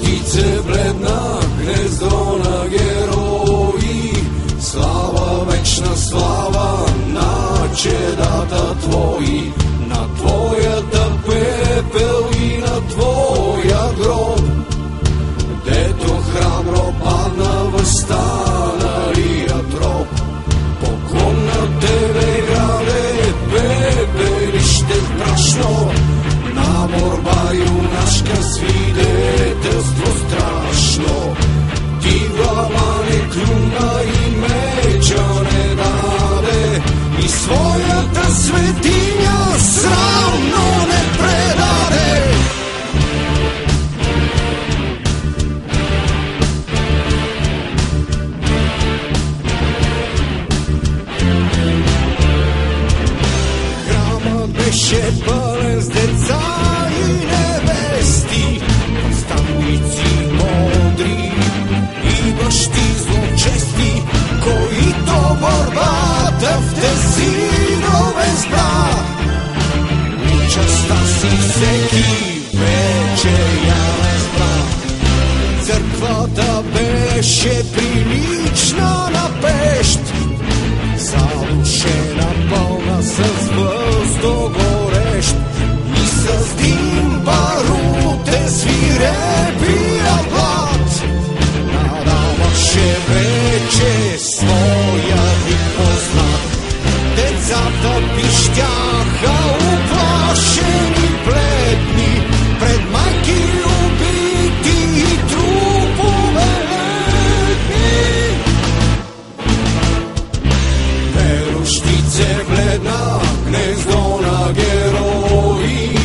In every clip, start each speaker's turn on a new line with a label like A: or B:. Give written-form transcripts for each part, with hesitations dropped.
A: Верущице бледна, гнездо на герои, слава, вечна слава на чедата твои, на твоята пепел и на твоя гроб, дето храбро падна възстаналия троп. Поклон на тебе, граде, пепелище прашно, на борба юнашка свидетелство страшно. Ти глава не клюна и меча не даде, и своята светиня срамно не предаде. Храмът беше пълен с деца и невести, наставници мъдри и бащи злочести, които борбата в тези рове сбра. Участта си всеки вече я разбра. Църквата беше прилична на пещ, задушена пълна с въздух горещ, и с дим барутен свирепия глад надаваше вече своя вид познат. Децата пищяха уплашени бледни пред майки убити и трупове ледни. Верущице бледна, гнездо на герои,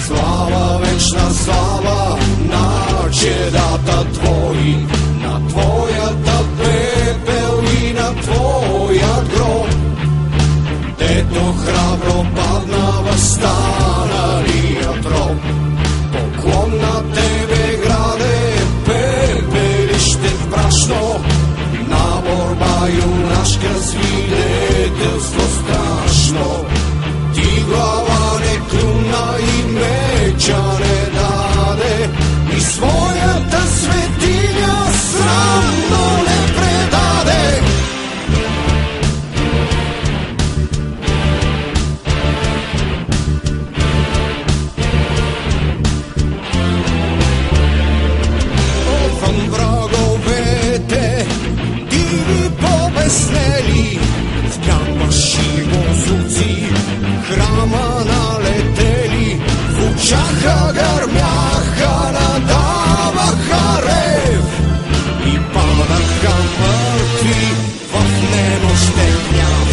A: слава, вечна слава на чедата твои, на твоята пепел и на твоя гроб, дето храбро падна възстаналия троп. Поклон на тебе, граде, пепелище прашно, на борба юнашка свидетелство страшно. Ти глава не клюна и меча не даде, и своята светиня срамно не предаде. Отвън враговете диви побеснели, с гамбаши бозуци храма налетели, в очаха гърмяха, надаваха рев и падаха мъртви в немощен гняв.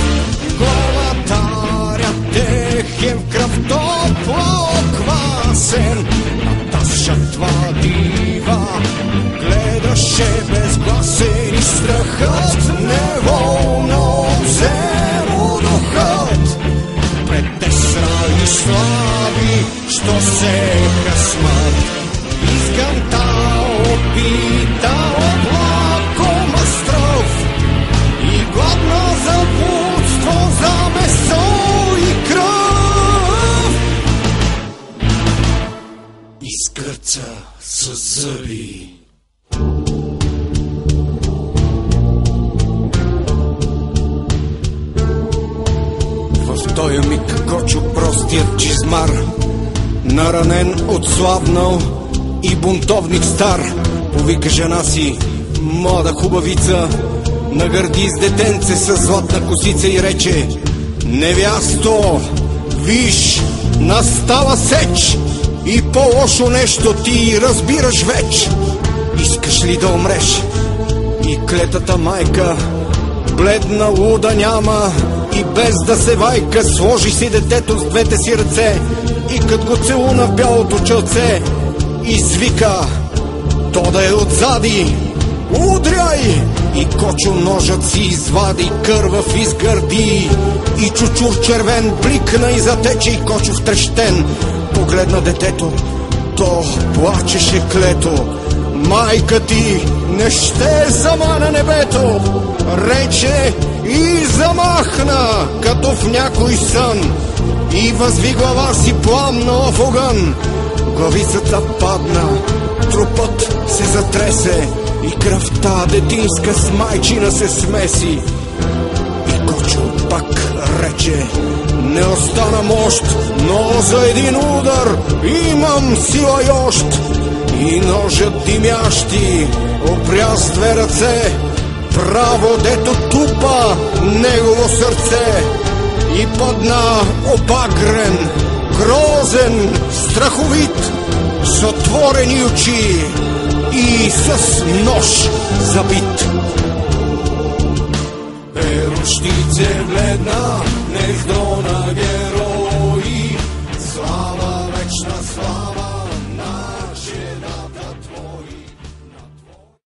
A: Главатарят техен в кръв топла оквасен, на таз жертва дива гледаше безгласен, и страхът неволно взе му духът пред те срали слави, що сеха смърт. Изгънта опита облаком остров и гладна за блудство, за месо и кръв. Изкърца със зъби. В този миг Кочо, простият чизмар, наранен, отслабнал и бунтовник стар, повика жена си, млада хубавица, нагърди с детенце с златна косица и рече: невясто, виж, настава сеч и по-лошо нещо ти разбираш веч. Искаш ли да умреш? И клетата майка, бледна, луда, няма и без да се вайка, сложи си детето с двете си ръце и като го целуна в бялото челце, извика: то да е отзади, удряй! И Кочо ножът си извади, кървав изгърди и чучур червен бликна и затече, и Кочо втрещен погледна детето, то плачеше клето. Майка ти не ще замана небето, рече и замахна като в някой сън, и възви глава си пламна в огън. Главицата падна трупът се затресе и кръвта детинска с майчина се смеси. И Кочо пак рече: не остана мощ, но за един удар имам сила йощ. И ножът димящи опря с две ръце право, дето тупа негово сърце. И падна обагрен, грозен, страховит, с отворени очи и с нож забит. Перущице бледна, нех до нагер